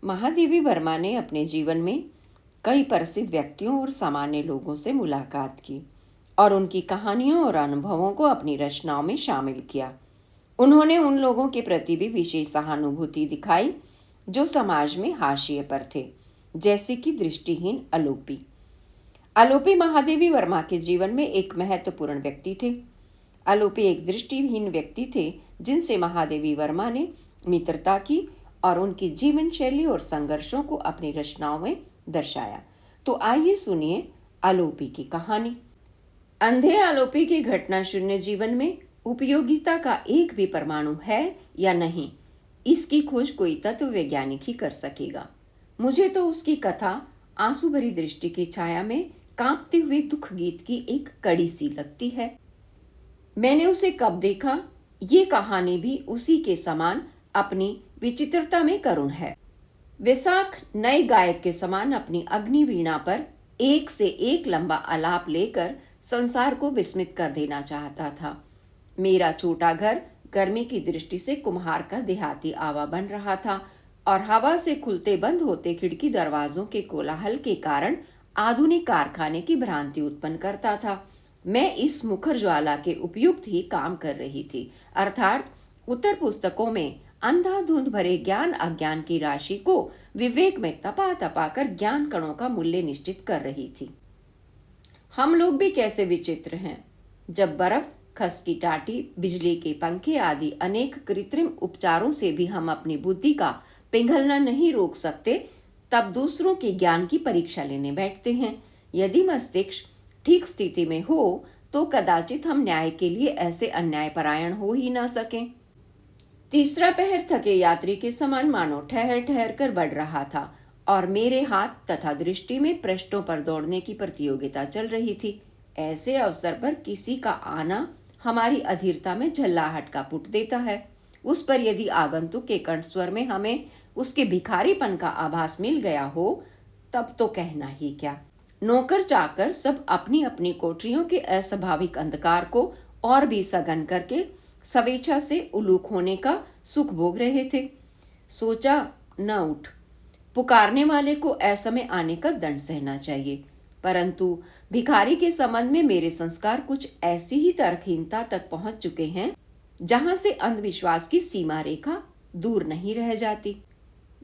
महादेवी वर्मा ने अपने जीवन में कई प्रसिद्ध व्यक्तियों और सामान्य लोगों से मुलाकात की और उनकी कहानियों और अनुभवों को अपनी रचनाओं में शामिल किया। उन्होंने उन लोगों के प्रति भी विशेष सहानुभूति दिखाई जो समाज में हाशिए पर थे, जैसे कि दृष्टिहीन अलोपी। अलोपी महादेवी वर्मा के जीवन में एक महत्वपूर्ण व्यक्ति थे। अलोपी एक दृष्टिहीन व्यक्ति थे जिनसे महादेवी वर्मा ने मित्रता की और उनकी जीवन शैली और संघर्षों को अपनी रचनाओं में दर्शाया। तो आइए सुनिए अलोपी की कहानी। अंधे अलोपी की घटना शून्य जीवन में उपयोगिता का एक भी परमाणु है या नहीं, इसकी खोज कोई तत्व वैज्ञानिक ही कर सकेगा। मुझे तो उसकी कथा आंसू भरी दृष्टि की छाया में कांपते हुए दुख गीत की एक कड़ी सी लगती है। मैंने उसे कब देखा, ये कहानी भी उसी के समान अपनी विचित्रता में करुण है। वैशाख नए गायक के समान अपनी अग्नि वीणा पर एक से एक लंबा आलाप लेकर संसार को विस्मित कर देना चाहता था। मेरा छोटा घर गर्मी की दृष्टि से कुम्हार का देहाती आवा बन रहा था और हवा से खुलते बंद होते खिड़की दरवाजों के कोलाहल के कारण आधुनिक कारखाने की भ्रांति उत्पन्न करता था। मैं इस मुखर ज्वाला के उपयुक्त ही काम कर रही थी, अर्थात उत्तर पुस्तकों में अंधाधुंध भरे ज्ञान अज्ञान की राशि को विवेक में तपा तपा कर ज्ञान कणों का मूल्य निश्चित कर रही थी। हम लोग भी कैसे विचित्र हैं। जब बर्फ, खस की टाटी, बिजली के पंखे आदि अनेक कृत्रिम उपचारों से भी हम अपनी बुद्धि का पिघलना नहीं रोक सकते, तब दूसरों के ज्ञान की परीक्षा लेने बैठते हैं। यदि मस्तिष्क ठीक स्थिति में हो तो कदाचित हम न्याय के लिए ऐसे अन्यायपरायण हो ही ना सकें। तीसरा पहर थके यात्री के समान मानो ठहर ठहर कर बढ़ रहा था और मेरे हाथ तथा दृष्टि में पृष्ठों पर दौड़ने की प्रतियोगिता चल रही थी। ऐसे अवसर पर किसी का आना हमारी अधीरता में झल्लाहट का पुट देता है। उस पर यदि आगंतुक के कंठस्वर में हमें उसके भिखारीपन का आभास मिल गया हो, तब तो कहना ही क्या। नौकर चाकर सब अपनी अपनी कोठरियों के अस्वाभाविक अंधकार को और भी सघन करके स्वेच्छा से उलूक होने का सुख भोग रहे थे। सोचा न उठ, पुकारने वाले को असमय आने का दंड सहना चाहिए। परंतु भिखारी के संबंध में मेरे संस्कार कुछ ऐसी ही तर्कहीनता तक पहुंच चुके हैं जहां से अंधविश्वास की सीमा रेखा दूर नहीं रह जाती।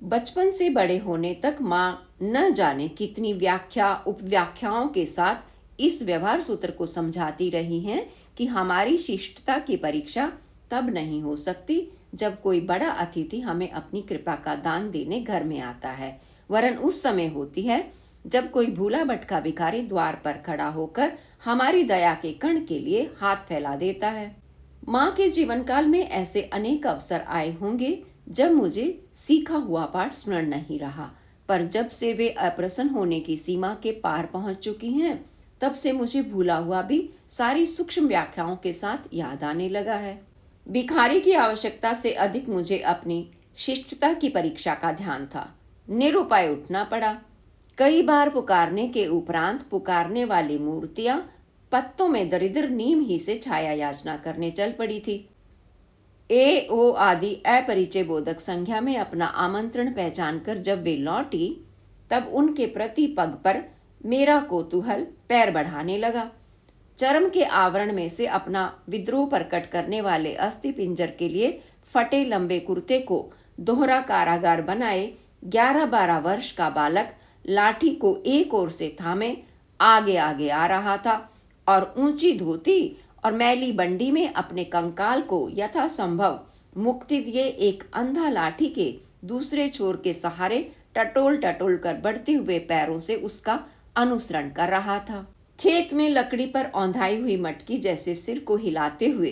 बचपन से बड़े होने तक माँ न जाने कितनी व्याख्या उपव्याख्याओं के साथ इस व्यवहार सूत्र को समझाती रही हैं कि हमारी शिष्टता की परीक्षा तब नहीं हो सकती जब कोई बड़ा अतिथि हमें अपनी कृपा का दान देने घर में आता है, वरन उस समय होती है जब कोई भूला भटका भिखारी द्वार पर खड़ा होकर हमारी दया के कण के लिए हाथ फैला देता है। माँ के जीवन काल में ऐसे अनेक अवसर आए होंगे जब मुझे सीखा हुआ पाठ स्मरण नहीं रहा, पर जब से वे अप्रसन्न होने की सीमा के पार पहुंच चुकी हैं, तब से मुझे भूला हुआ भी सारी सूक्ष्म व्याख्याओं के साथ याद आने लगा है। भिखारी की आवश्यकता से अधिक मुझे अपनी शिष्टता की परीक्षा का ध्यान था। निरुपाय उठना पड़ा। कई बार पुकारने के उपरांत पुकारने वाली मूर्तियां पत्तों में दरिद्र नीम ही से छाया याचना करने चल पड़ी थी। ए ओ आदि अपरिचय बोधक संख्या में अपना आमंत्रण पहचान कर जब वे लौटी, तब उनके प्रति पग पर मेरा कौतूहल पैर बढ़ाने लगा। चर्म के आवरण में से अपना विद्रोह प्रकट करने वाले अस्थि पिंजर के लिए फटे लंबे कुर्ते को दोहरा कारागार बनाए 11-12 वर्ष का बालक लाठी को एक ओर से थामे आगे आगे आ रहा था और ऊंची धोती और मैली बंडी में अपने कंकाल को यथासंभव मुक्ति दिए एक अंधा लाठी के दूसरे छोर के सहारे टटोल टटोल कर बढ़ते हुए पैरों से उसका अनुसरण कर रहा था। खेत में लकड़ी पर औंधाई हुई मटकी जैसे सिर को हिलाते हुए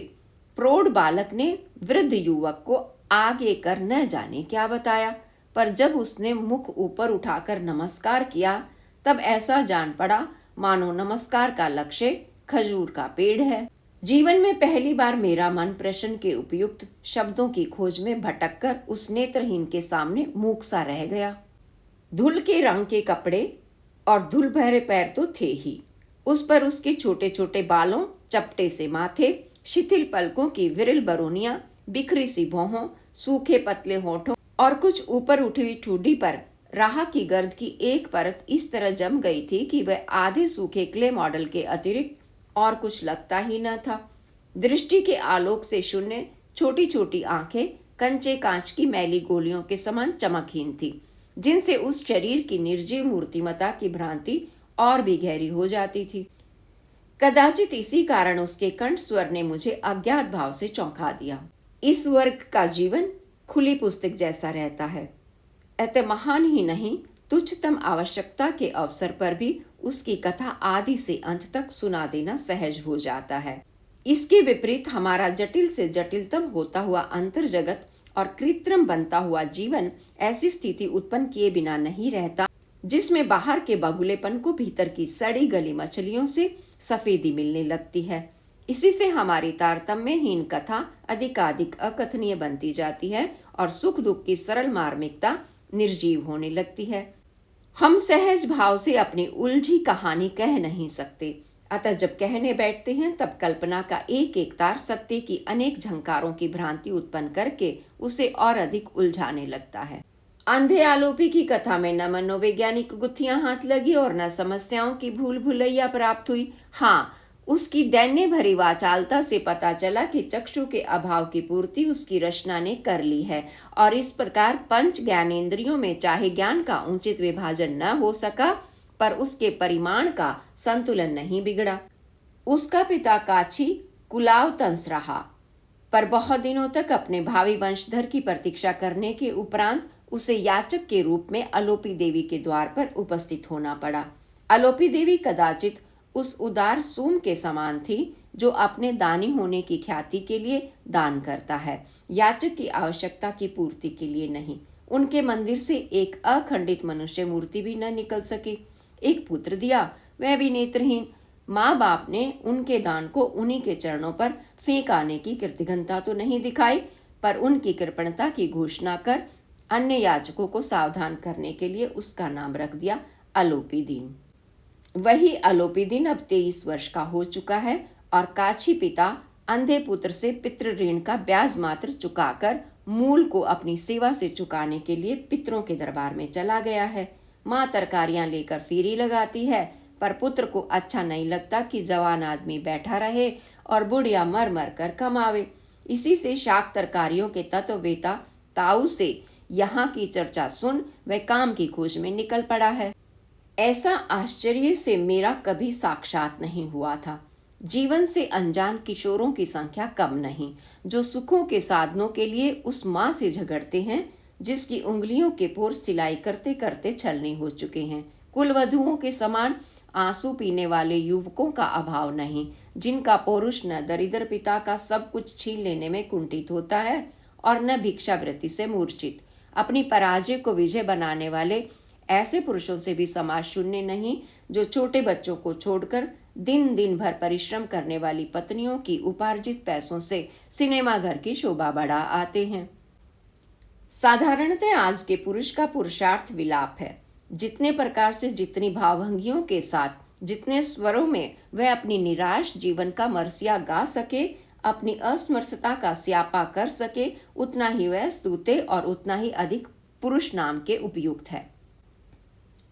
प्रौढ़ बालक ने वृद्ध युवक को आगे कर न जाने क्या बताया, पर जब उसने मुख ऊपर उठाकर नमस्कार किया, तब ऐसा जान पड़ा मानो नमस्कार का लक्ष्य खजूर का पेड़ है। जीवन में पहली बार मेरा मन प्रश्न के उपयुक्त शब्दों की खोज में भटक कर उस नेत्रहीन के सामने मूक सा रह गया। धूल के रंग के कपड़े और धूल भरे पैर तो थे ही, उस पर उसके छोटे छोटे बालों, चपटे से माथे, शिथिल पलकों की विरल बरोनियां, बिखरी सी भौहों, सूखे पतले होठों और कुछ ऊपर उठी हुई ठुड्डी पर राह की गर्द की एक परत इस तरह जम गई थी कि वह आधे सूखे क्ले मॉडल के अतिरिक्त और कुछ लगता ही न था। दृष्टि के आलोक से शून्य छोटी छोटी आंखें कंचे कांच की मैली गोलियों के समान चमकहीन थी, जिनसे उस शरीर की निर्जीव मूर्तिमता की भ्रांति और भी गहरी हो जाती थी। कदाचित इसी कारण उसके कंठ स्वर ने मुझे अज्ञात भाव से चौंका दिया। इस वर्ग का जीवन खुली पुस्तक जैसा रहता है। अतः महान ही नहीं, तुच्छतम आवश्यकता के अवसर पर भी उसकी कथा आदि से अंत तक सुना देना सहज हो जाता है। इसके विपरीत हमारा जटिल से जटिलतम होता हुआ अंतर जगत और कृत्रिम बनता हुआ जीवन ऐसी स्थिति उत्पन्न किए बिना नहीं रहता जिसमें बाहर के बगुलेपन को भीतर की सड़ी गली मछलियों से सफेदी मिलने लगती है। इसी से हमारी तारतम्यहीन कथा अधिकाधिक अकथनीय बनती जाती है और सुख दुख की सरल मार्मिकता निर्जीव होने लगती है। हम सहज भाव से अपनी उलझी कहानी कह नहीं सकते, अतः जब कहने बैठते हैं तब कल्पना का एक एक तार सत्य की अनेक झंकारों की भ्रांति उत्पन्न करके उसे और अधिक उलझाने लगता है। अंधे आलोपी की कथा में न मनोवैज्ञानिक गुत्थियां हाथ लगी और न समस्याओं की भूल भुलैया प्राप्त हुई। हाँ, उसकी दैन्य भरी वाचालता से पता चला कि चक्षु के अभाव की पूर्ति उसकी रचना ने कर ली है और इस प्रकार पंच ज्ञानेंद्रियों में चाहे ज्ञान का उचित विभाजन न हो सका, पर उसके परिमाण का संतुलन नहीं बिगड़ा। उसका पिता काछी कुलाव तंस रहा, पर बहुत दिनों तक अपने भावी वंशधर की प्रतीक्षा करने के उपरांत उसे याचक के रूप में अलोपी देवी के द्वार पर उपस्थित होना पड़ा। अलोपी देवी कदाचित उस उदार सूम के समान थी जो अपने दानी होने की ख्याति के लिए दान करता है, याचक की आवश्यकता की पूर्ति के लिए नहीं। उनके मंदिर से एक अखंडित मनुष्य मूर्ति भी न निकल सकी। एक पुत्र दिया, वह भी नेत्रहीन। माँ बाप ने उनके दान को उन्हीं के चरणों पर फेंक आने की कृतज्ञता तो नहीं दिखाई, पर उनकी कृपणता की घोषणा कर अन्य याचकों को सावधान करने के लिए उसका नाम रख दिया अलोपी दीन। वही अलोपी दीन अब 23 वर्ष का हो चुका है और काछी पिता अंधे पुत्र से पितृ ऋण का ब्याज मात्र चुकाकर मूल को अपनी सेवा से चुकाने के लिए पितरों के दरबार में चला गया है। माँ तरकारियां लेकर फेरी लगाती है, पर पुत्र को अच्छा नहीं लगता कि जवान आदमी बैठा रहे और बुढ़िया मर मर कर कमावे। इसी से शाक तरकारियों के तत्ववेता ताऊ से यहाँ की चर्चा सुन वह काम की खोज में निकल पड़ा है। ऐसा आश्चर्य से मेरा कभी साक्षात नहीं हुआ था। जीवन से अनजान किशोरों की संख्या कम नहीं, जो सुखों के साधनों के लिए उस माँ से झगड़ते हैं जिसकी उंगलियों के पोर सिलाई करते करते छलनी हो चुके हैं। कुलवधुओं के समान आंसू पीने वाले युवकों का अभाव नहीं, जिनका पौरुष न दरिद्र पिता का सब कुछ छीन लेने में कुंठित होता है और न भिक्षावृत्ति से मूर्छित। अपनी पराजय को विजय बनाने वाले ऐसे पुरुषों से भी समाज शून्य नहीं, जो छोटे बच्चों को छोड़कर दिन दिन भर परिश्रम करने वाली पत्नियों की उपार्जित पैसों से सिनेमा घर की शोभा बढ़ा आते हैं। साधारणतः आज के पुरुष का पुरुषार्थ विलाप है। जितने प्रकार से, जितनी भावभंगियों के साथ, जितने स्वरों में वह अपनी निराश जीवन का मरसिया गा सके, अपनी असमर्थता का स्यापा कर सके, उतना ही वह स्तुते और उतना ही अधिक पुरुष नाम के उपयुक्त है।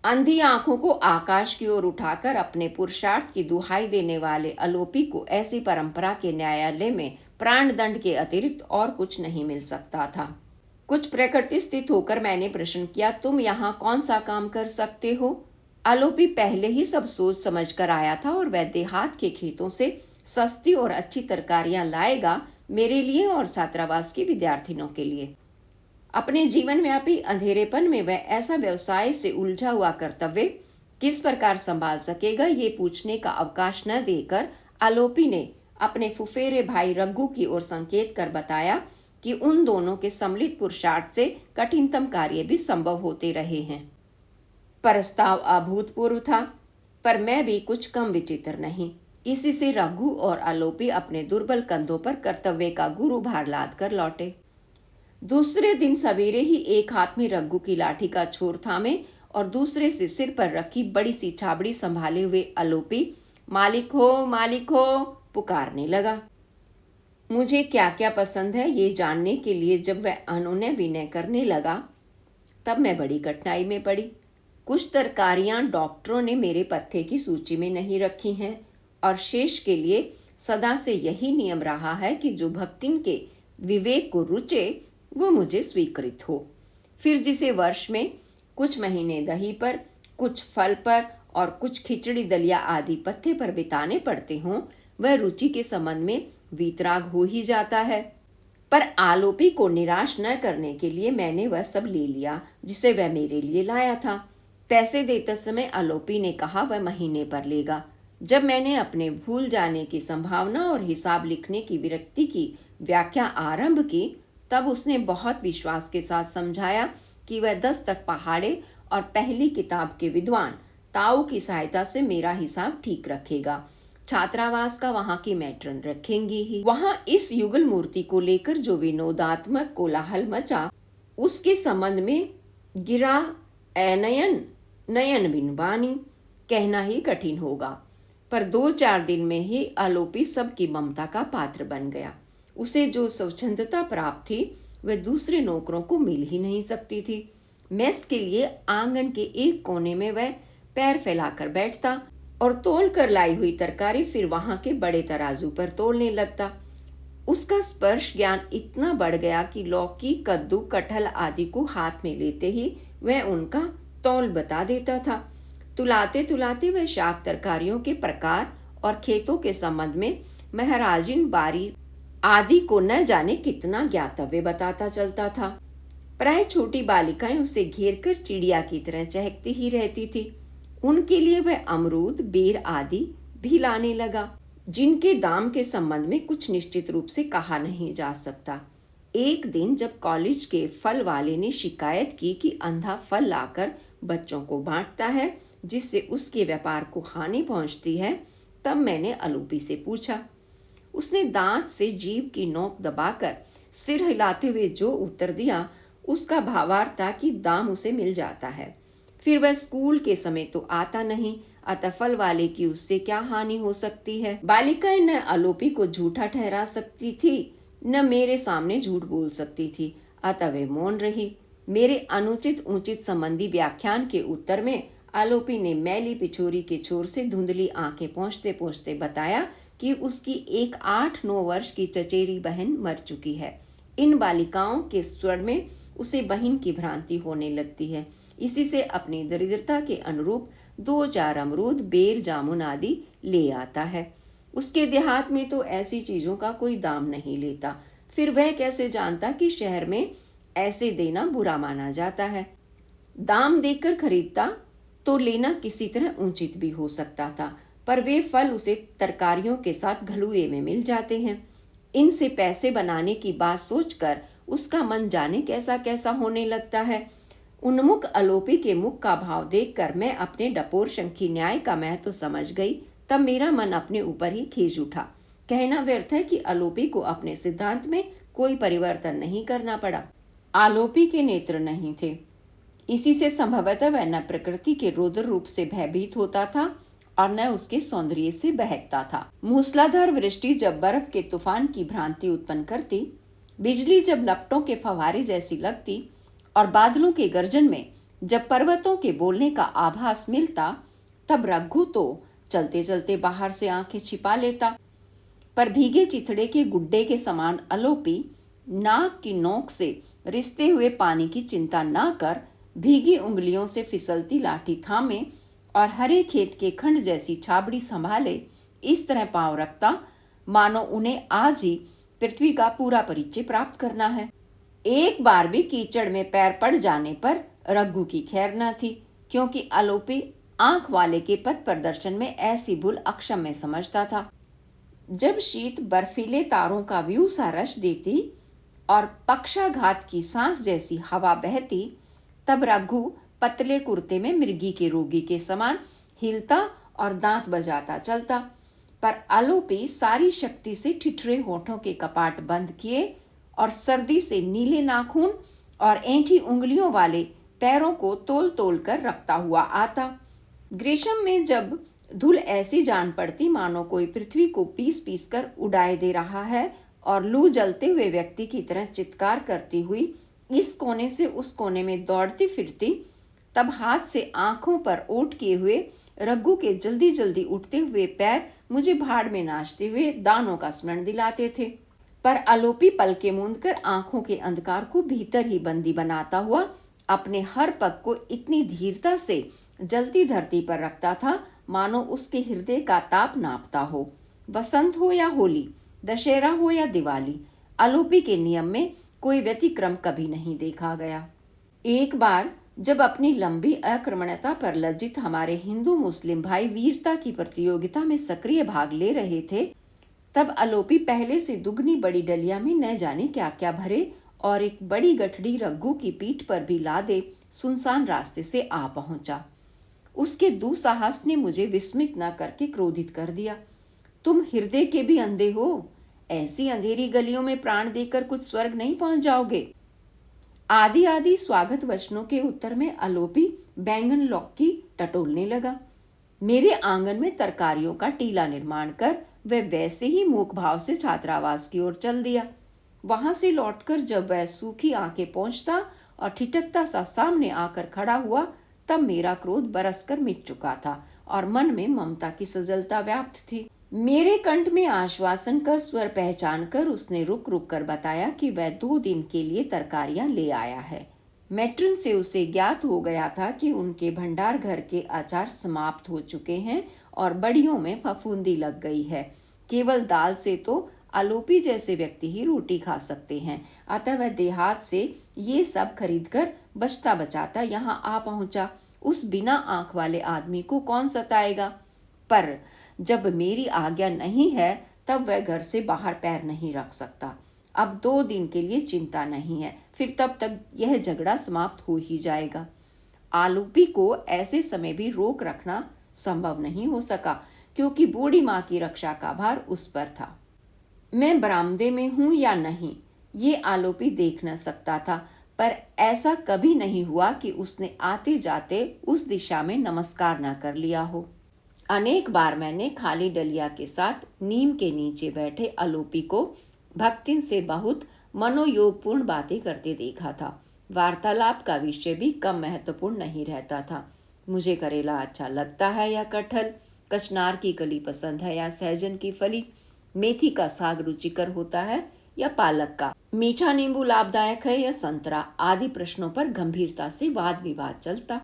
अंधी आंखों को आकाश की ओर उठाकर अपने पुरुषार्थ की दुहाई देने वाले अलोपी को ऐसी परंपरा के न्यायालय में प्राण दंड के अतिरिक्त और कुछ नहीं मिल सकता था। कुछ प्रकृति स्थित होकर मैंने प्रश्न किया, तुम यहाँ कौन सा काम कर सकते हो? अलोपी पहले ही सब सोच समझ कर आया था और वह देहात के खेतों से सस्ती और अच्छी तरकारियां लाएगा, मेरे लिए और छात्रावास की विद्यार्थिनों के लिए। अपने जीवन व्यापी अंधेरेपन में वह ऐसा व्यवसाय से उलझा हुआ कर्तव्य किस प्रकार संभाल सकेगा, ये पूछने का अवकाश न देकर आलोपी ने अपने फुफेरे भाई रघु की ओर संकेत कर बताया कि उन दोनों के सम्मिलित पुरुषार्थ से कठिनतम कार्य भी संभव होते रहे हैं। प्रस्ताव अभूतपूर्व था, पर मैं भी कुछ कम विचित्र नहीं। इसी से रघु और आलोपी अपने दुर्बल कंधों पर कर्तव्य का गुरु भार लाद कर लौटे। दूसरे दिन सवेरे ही एक हाथ में रघु की लाठी का छोर थामे और दूसरे से सिर पर रखी बड़ी सी छाबड़ी संभाले हुए आलोपी मालिक हो पुकारने लगा। मुझे क्या क्या पसंद है ये जानने के लिए जब वह अनुनय विनय करने लगा, तब मैं बड़ी कठिनाई में पड़ी। कुछ तरकारियां डॉक्टरों ने मेरे पथ्य की सूची में नहीं रखी हैं और शेष के लिए सदा से यही नियम रहा है कि जो भक्तिन के विवेक को रुचे वो मुझे स्वीकृत हो। फिर जिसे वर्ष में कुछ महीने दही पर, कुछ फल पर और कुछ खिचड़ी दलिया आदि पत्ते पर बिताने पड़ते हों, वह रुचि के संबंध में वीतराग हो ही जाता है। पर आलोपी को निराश न करने के लिए मैंने वह सब ले लिया जिसे वह मेरे लिए लाया था। पैसे देते समय आलोपी ने कहा वह महीने पर लेगा। जब मैंने अपने भूल जाने की संभावना और हिसाब लिखने की विरक्ति की व्याख्या आरंभ की, तब उसने बहुत विश्वास के साथ समझाया कि वह 10 तक पहाड़े और पहली किताब के विद्वान ताऊ की सहायता से मेरा हिसाब ठीक रखेगा। छात्रावास का वहां की मैट्रन रखेंगी ही। वहां इस युगल मूर्ति को लेकर जो विनोदात्मक कोलाहल मचा, उसके संबंध में गिरा अनयन नयन बिन बानी कहना ही कठिन होगा। पर 2-4 दिन में ही आलोपी सबकी ममता का पात्र बन गया। उसे जो स्वच्छंदता प्राप्त थी वह दूसरे नौकरों को मिल ही नहीं सकती थी। मेस के लिए आंगन के एक कोने में वह पैर फैलाकर बैठता और तोल कर लाई हुई तरकारी फिर वहां के बड़े तराजू पर तोलने लगता। उसका स्पर्श ज्ञान इतना बढ़ गया कि लौकी, कद्दू, कटहल आदि को हाथ में लेते ही वह उनका तौल बता देता था। तुलाते तुलाते वह शाक तरकारियों के प्रकार और खेतों के संबंध में महराजिन बारी आदि को न जाने कितना ज्ञातव्य बताता चलता था। प्राय छोटी बालिकाएं उसे घेर कर चिड़िया की तरह चहकती ही रहती थी। उनके लिए वह अमरूद, बेर आदि भी लाने लगा, जिनके दाम के संबंध में कुछ निश्चित रूप से कहा नहीं जा सकता। एक दिन जब कॉलेज के फल वाले ने शिकायत की कि अंधा फल लाकर बच्चों को बांटता है जिससे उसके व्यापार को हानि पहुंचती है, तब मैंने आलोपी से पूछा। उसने दांत से जीभ की नोक दबाकर सिर हिलाते हुए जो उत्तर दिया, उसका भावार्थ था कि दाम उसे मिल जाता है। फिर वह स्कूल के समय तो आता नहीं, अतः फल वाले की उससे क्या हानि हो सकती है। बालिकाएं न आलोपी को झूठा ठहरा सकती थी, न मेरे सामने झूठ बोल सकती थी, अतः वे मौन रही। मेरे अनुचित उचित संबंधी व्याख्यान के उत्तर में आलोपी ने मैली पिछोरी के छोर से धुंधली आंखें पहुंचते पहुंचते बताया कि उसकी एक 8-9 वर्ष की चचेरी बहन मर चुकी है। इन बालिकाओं के स्वर में उसे बहन की भ्रांति होने लगती है। इसी से अपनी दरिद्रता के अनुरूप 2-4 अमरूद, बेर, जामुन आदि ले आता है। उसके देहात में तो ऐसी चीजों का कोई दाम नहीं लेता। फिर वह कैसे जानता कि शहर में ऐसे देना बुरा माना जाता है। दाम देकर खरीदता तो लेना किसी तरह उचित भी हो सकता था, पर वे फल उसे तरकारियों के साथ घलुए में मिल जाते हैं। इनसे पैसे बनाने की बात सोचकर उसका मन जाने कैसा कैसा होने लगता है। उन्मुख आलोपी के मुख का भाव देखकर मैं अपने डपोर शंखी न्याय का महत्व तो समझ गई। तब मेरा मन अपने ऊपर ही खींच उठा। कहना व्यर्थ है कि आलोपी को अपने सिद्धांत में कोई परिवर्तन नहीं करना पड़ा। आलोपी के नेत्र नहीं थे, इसी से संभवतः वह न प्रकृति के रौद्र रूप से भयभीत होता था और न उसके सौंदर्य से बहकता था। मूसलाधार वृष्टि जब बर्फ के तूफान की भ्रांति उत्पन्न करती, बिजली जब लपटों के फव्वारे जैसी लगती और बादलों के गर्जन में जब पर्वतों के बोलने का आभास मिलता, तब रघु तो चलते चलते बाहर से आंखें छिपा लेता, पर भीगे चिथड़े के गुड्डे के समान आलोपी नाक की नोक से रिसते हुए पानी की चिंता न कर भीगी उंगलियों से फिसलती लाठी थामे और हरे खेत के खंड जैसी छाबड़ी संभाले इस तरह पांव रखता मानो उन्हें आज ही पृथ्वी का पूरा परिचय प्राप्त करना है। एक बार भी कीचड़ में पैर पड़ जाने पर रघु की खैर न थी, क्योंकि आलोपी आंख वाले के पथ प्रदर्शन में ऐसी भूल अक्षम्य समझता था। जब शीत बर्फीले तारों का व्यू सा रस देती और पक्षाघात की सांस जैसी हवा बहती, तब रघु पतले कुर्ते में मृगी के रोगी के समान हिलता और दांत बजाता चलता, पर आलोपी सारी शक्ति से ठिठुरे होठों के कपाट बंद किए और सर्दी से नीले नाखून और ऐंठी उंगलियों वाले पैरों को तोल तोल कर रखता हुआ आता। ग्रीष्म में जब धूल ऐसी जान पड़ती मानो कोई पृथ्वी को पीस पीस कर उड़ाए दे रहा है और लू जलते हुए व्यक्ति की तरह चित्कार करती हुई इस कोने से उस कोने में दौड़ती फिरती, तब हाथ से आंखों पर ओट किए हुए रघु के जल्दी जल्दी उठते हुए पैर मुझे भाड़ में नाचते हुए दानों का स्मरण दिलाते थे। पर आलोपी पलके मूंदकर आंखों के अंधकार को भीतर ही बंदी बनाता हुआ अपने हर पग को इतनी धीरता से जलती धरती पर रखता था मानो उसके हृदय का ताप नापता हो। बसंत हो या होली, दशहरा हो या दिवाली, आलोपी के नियम में कोई व्यतिक्रम कभी नहीं देखा गया। एक बार जब अपनी लंबी आक्रमणता पर लज्जित हमारे हिंदू मुस्लिम भाई वीरता की प्रतियोगिता में सक्रिय भाग ले रहे थे, तब आलोपी पहले से दुगनी बड़ी डलिया में न जाने क्या क्या भरे और एक बड़ी गठड़ी रघु की पीठ पर भी लादे सुनसान रास्ते से आ पहुंचा। उसके दुस्साहस ने मुझे विस्मित न करके क्रोधित कर दिया। तुम हृदय के भी अंधे हो, ऐसी अंधेरी गलियों में प्राण देकर कुछ स्वर्ग नहीं पहुंच जाओगे। आदि आदि स्वागत वचनों के उत्तर में आलोपी बैंगन लौकी टटोलने लगा। मेरे आंगन में तरकारियों का टीला निर्माण कर वह वैसे ही मूक भाव से छात्रावास की ओर चल दिया। वहां से लौटकर जब वह सूखी आंखें पोंछता और ठिठकता सा सामने आकर खड़ा हुआ, तब मेरा क्रोध बरसकर मिट चुका था और मन में ममता की सजलता व्याप्त थी। मेरे कंठ में आश्वासन का स्वर पहचान कर उसने रुक रुक कर बताया कि वह 2 दिन के लिए तरकारियां ले आया है। मैट्रन से उसे ज्ञात हो गया था कि उनके भंडार घर के अचार समाप्त हो चुके हैं और बड़ियों में फफूंदी लग गई है। केवल दाल से तो आलोपी जैसे व्यक्ति ही रोटी खा सकते हैं, अतः वह देहात से ये सब खरीदकर बचता बचाता यहाँ आ पहुंचा। उस बिना आंख वाले आदमी को कौन सताएगा? पर जब मेरी आज्ञा नहीं है तब वह घर से बाहर पैर नहीं रख सकता। अब 2 दिन के लिए चिंता नहीं है, फिर तब तक यह झगड़ा समाप्त हो ही जाएगा। आलोपी को ऐसे समय भी रोक रखना संभव नहीं हो सका, क्योंकि बूढ़ी माँ की रक्षा का भार उस पर था। मैं बरामदे में हूं या नहीं ये आलोपी देख न सकता था, पर ऐसा कभी नहीं हुआ कि उसने आते जाते उस दिशा में नमस्कार न कर लिया हो। अनेक बार मैंने खाली डलिया के साथ नीम के नीचे बैठे आलोपी को भक्तिन से बहुत मनोयोगपूर्ण बातें करते देखा था। वार्तालाप का विषय भी कम महत्वपूर्ण नहीं रहता था। मुझे करेला अच्छा लगता है या कटहल, कचनार की कली पसंद है या सहजन की फली, मेथी का साग रुचिकर होता है या पालक का, मीठा नींबू लाभदायक है या संतरा, आदि प्रश्नों पर गंभीरता से वाद विवाद चलता।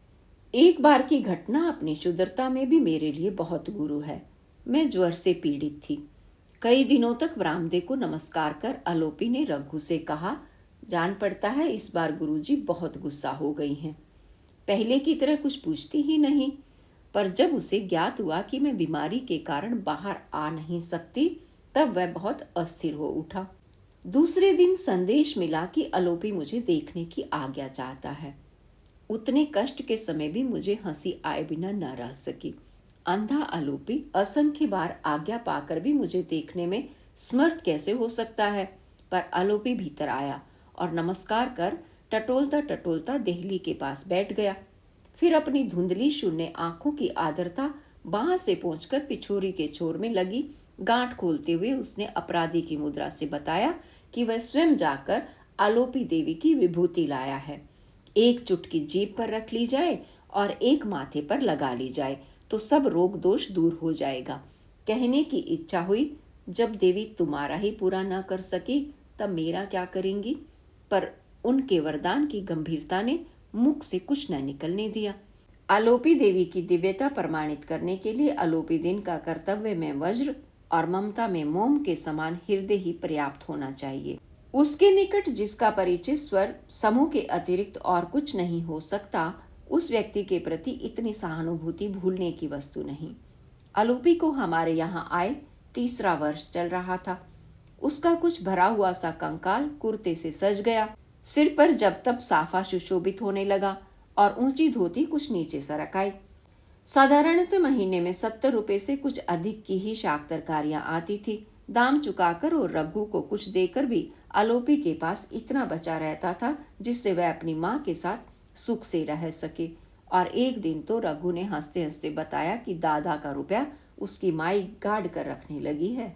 एक बार की घटना अपनी शुद्धता में भी मेरे लिए बहुत गुरु है। मैं ज्वर से पीड़ित थी। कई दिनों तक बरामदे को नमस्कार कर आलोपी ने रघु से कहा, जान पड़ता है इस बार गुरुजी बहुत गुस्सा हो गई हैं। पहले की तरह कुछ पूछती ही नहीं। पर जब उसे ज्ञात हुआ कि मैं बीमारी के कारण बाहर आ नहीं सकती, तब वह बहुत अस्थिर हो उठा। दूसरे दिन संदेश मिला कि आलोपी मुझे देखने की आज्ञा चाहता है। उतने कष्ट के समय भी मुझे हंसी आए बिना न रह सकी। अंधा आलोपी असंख्य बार आज्ञा पाकर भी मुझे देखने में समर्थ कैसे हो सकता है? पर आलोपी भीतर आया और नमस्कार कर टटोलता टटोलता देहली के पास बैठ गया। फिर अपनी धुंधली शून्य आंखों की आर्द्रता बांह से पहुंचकर पिछोरी के छोर में लगी गांठ खोलते हुए उसने अपराधी की मुद्रा से बताया कि वह स्वयं जाकर आलोपी देवी की विभूति लाया है। एक चुटकी जीभ पर रख ली जाए और एक माथे पर लगा ली जाए तो सब रोग दोष दूर हो जाएगा। कहने की इच्छा हुई, जब देवी तुम्हारा ही पूरा न कर सकी तब मेरा क्या करेंगी? पर उनके वरदान की गंभीरता ने मुख से कुछ न निकलने दिया। आलोपी देवी की दिव्यता प्रमाणित करने के लिए आलोपी दिन का कर्तव्य में वज्र और ममता में मोम के समान हृदय ही पर्याप्त होना चाहिए। उसके निकट जिसका परिचय स्वर समूह के अतिरिक्त और कुछ नहीं हो सकता, उस व्यक्ति के प्रति इतनी सहानुभूति भूलने की वस्तु नहीं। आलोपी को हमारे यहाँ आए 3रा वर्ष चल रहा था। उसका कुछ भरा हुआ सा कंकाल कुर्ते से सज गया, सिर पर जब तब साफा सुशोभित होने लगा और ऊंची धोती कुछ नीचे सरक आई। साधारणतः महीने में 70 रुपए से कुछ अधिक की ही शाक तरकारियां आती थी। दाम चुकाकर और रघु को कुछ देकर भी आलोपी के पास इतना बचा रहता था जिससे वह अपनी माँ के साथ सुख से रह सके। और एक दिन तो रघु ने हंसते हंसते बताया कि दादा का रुपया उसकी माई गाड़ कर रखने लगी है।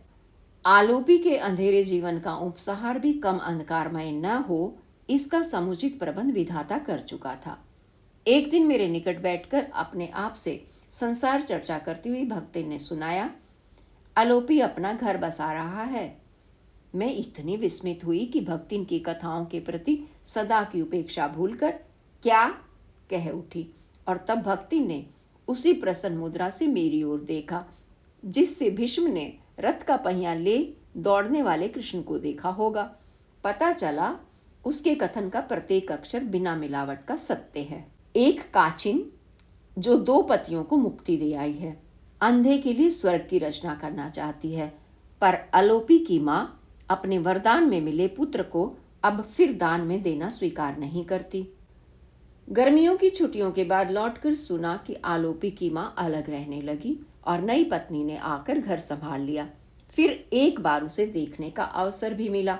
आलोपी के अंधेरे जीवन का उपसहार भी कम अंधकारमय न हो, इसका समुचित प्रबंध विधाता कर चुका था। एक दिन मेरे निकट बैठकर अपने आप से संसार चर्चा करती हुई भक्तिन ने सुनाया, आलोपी अपना घर बसा रहा है। मैं इतनी विस्मित हुई कि भक्तिन की कथाओं के प्रति सदा की उपेक्षा भूलकर क्या कह उठी, और तब भक्तिन ने उसी प्रसन्न मुद्रा से मेरी ओर देखा जिससे भीष्म ने रथ का पहिया ले दौड़ने वाले कृष्ण को देखा होगा। पता चला उसके कथन का प्रत्येक अक्षर बिना मिलावट का सत्य है। एक काचिन जो 2 पतियों को मुक्ति दे आई है, अंधे के लिए स्वर्ग की रचना करना चाहती है, पर आलोपी की माँ अपने वरदान में मिले पुत्र को अब फिर दान में देना स्वीकार नहीं करती। गर्मियों की छुट्टियों के बाद लौटकर सुना कि आलोपी की माँ अलग रहने लगी और नई पत्नी ने आकर घर संभाल लिया। फिर एक बार उसे देखने का अवसर भी मिला।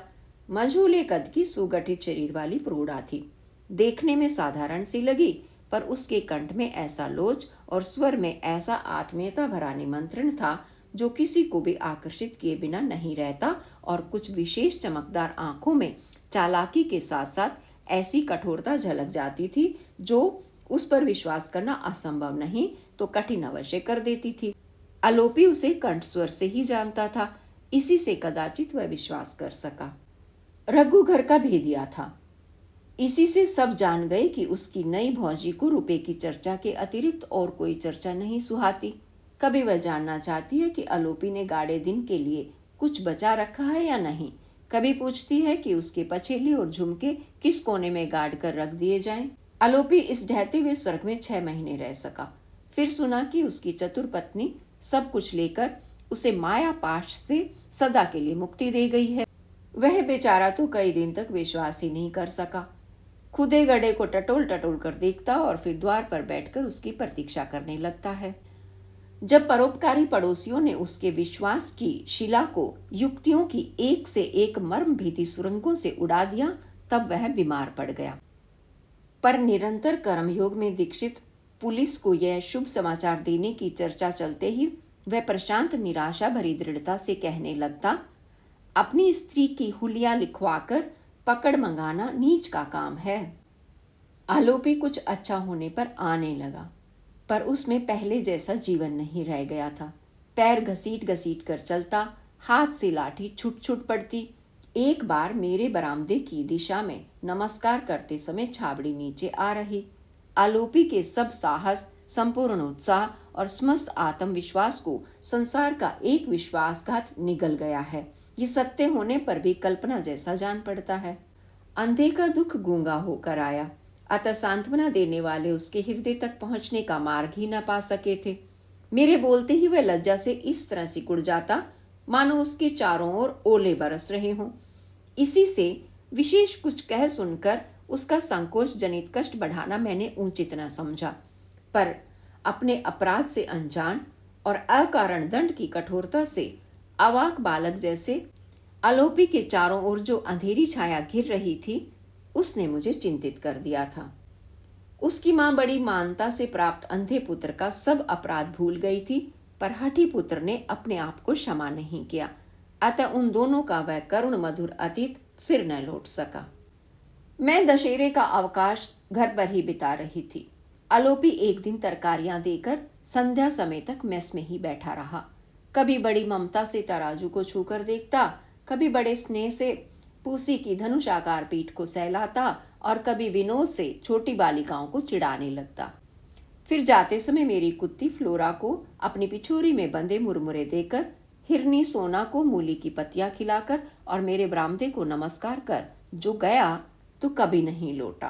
मझोले कद की सुगठित शरीर वाली प्रौढ़ा थी। देखने में साधारण सी लगी, पर उसके कंठ में ऐसा लोच और स्वर में ऐसा आत्मीयता भरा निमंत्रण था जो किसी को भी आकर्षित किए बिना नहीं रहता, और कुछ विशेष चमकदार आंखों में चालाकी के साथ साथ ऐसी कठोरता झलक जाती थी जो उस पर विश्वास करना असंभव नहीं तो कठिन अवश्य कर देती थी। आलोपी उसे कंठ स्वर से ही जानता था, इसी से कदाचित वह विश्वास कर सका। रघु घर का भेदिया था। इसी से सब जान गए कि उसकी नई भौजी को रुपए की चर्चा के अतिरिक्त और कोई चर्चा नहीं सुहाती। कभी वह जानना चाहती है कि आलोपी ने गाड़े दिन के लिए कुछ बचा रखा है या नहीं। कभी पूछती है कि उसके पछेली और झुमके किस कोने में गाड़ कर रख दिए जाएं। आलोपी इस ढहते हुए स्वर्ग में 6 महीने रह सका। फिर सुना कि उसकी चतुर पत्नी सब कुछ लेकर उसे माया पाश से सदा के लिए मुक्ति दे गई है। वह बेचारा तो कई दिन तक विश्वास ही नहीं कर सका। खुदे गड्ढे को टटोल टटोल कर देखता और फिर द्वार पर बैठकर उसकी प्रतीक्षा करने लगता है। जब परोपकारी पड़ोसियों ने उसके विश्वास की शिला को युक्तियों की एक से एक मर्म भीती सुरंगों से उड़ा दिया, तब वह बीमार पड़ गया। पर निरंतर कर्मयोग में दीक्षित पुलिस को यह शुभ समाचार देने की चर्चा चलते ही वह प्रशांत निराशा भरी दृढ़ता से कहने लगता, अपनी स्त्री की हुलिया लिखवाकर पकड़ मंगाना नीच का काम है। आलोपी कुछ अच्छा होने पर आने लगा, पर उसमें पहले जैसा जीवन नहीं रह गया था। पैर घसीट घसीट कर चलता, हाथ से लाठी छुट छुट पड़ती। एक बार मेरे बरामदे की दिशा में नमस्कार करते समय छाबड़ी नीचे आ रही। आलोपी के सब साहस, संपूर्ण उत्साह और समस्त आत्मविश्वास को संसार का एक विश्वासघात निगल गया है। ये सत्य होने पर भी कल्पना जैसा जान पड़ता है। अंधे का दुख गूंगा होकर आया, अतः सांत्वना देने वाले उसके हृदय तक पहुंचने का मार्ग ही न पा सके थे। मेरे बोलते ही वह लज्जा से इस तरह सिकुड़ जाता मानो उसके चारों ओर ओले बरस रहे हों। इसी से विशेष कुछ कह सुनकर उसका संकोच जनित कष्ट बढ़ाना मैंने उचित न समझा, पर अपने अपराध से अनजान और अकारण दंड की कठोरता से अवाक बालक जैसे आलोपी के चारों ओर जो अंधेरी छाया घिर रही थी, उसने मुझे चिंतित कर दिया था। उसकी मां बड़ी मानता से प्राप्त अंधे पुत्र का सब अपराध भूल गई थी, पर हठी पुत्र ने अपने आप को क्षमा नहीं किया, अतः उन दोनों का वह करुण मधुर अतीत फिर न लौट सका। मैं दशहरे का अवकाश घर पर ही बिता रही थी। आलोपी एक दिन तरकारियां देकर संध्या समय तक मेस में ही बैठा रहा। कभी बड़ी ममता से तराजू को छूकर देखता, कभी बड़े स्नेह से पूसी की धनुषाकार पीठ को सहलाता और कभी विनोद से छोटी बालिकाओं को चिढ़ाने लगता। फिर जाते समय मेरी कुत्ती फ्लोरा को अपनी पिछोरी में बंधे मुरमुरे देकर, हिरनी सोना को मूली की पत्तियां खिलाकर और मेरे बरामदे को नमस्कार कर जो गया तो कभी नहीं लौटा।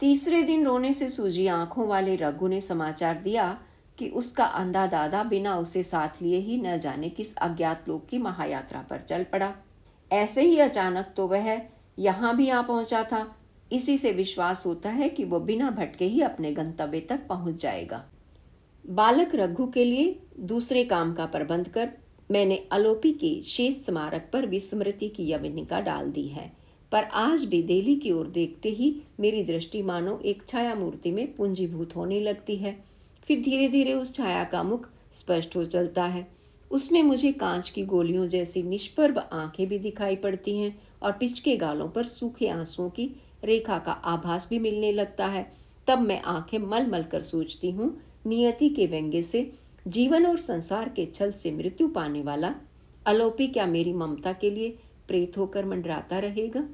तीसरे दिन रोने से सूजी आंखों वाले रघु ने समाचार दिया कि उसका अंधा दादा बिना उसे साथ लिए ही न जाने किस अज्ञात लोक की महायात्रा पर चल पड़ा। ऐसे ही अचानक तो वह यहाँ भी आ पहुंचा था। इसी से विश्वास होता है कि वो बिना भटके ही अपने गंतव्य तक पहुंच जाएगा। बालक रघु के लिए दूसरे काम का प्रबंध कर मैंने आलोपी के शेष स्मारक पर विस्मृति की यवनिका डाल दी है, पर आज भी देली की ओर देखते ही मेरी दृष्टि मानो एक छाया मूर्ति में पूंजीभूत होने लगती है। फिर धीरे धीरे उस छाया का मुख स्पष्ट हो चलता है। उसमें मुझे कांच की गोलियों जैसी निष्प्रभ आंखें भी दिखाई पड़ती हैं और पिचके गालों पर सूखे आंसुओं की रेखा का आभास भी मिलने लगता है। तब मैं आंखें मल मल कर सोचती हूँ, नियति के व्यंग्य से जीवन और संसार के छल से मृत्यु पाने वाला अलोपी क्या मेरी ममता के लिए प्रेत होकर मंडराता रहेगा।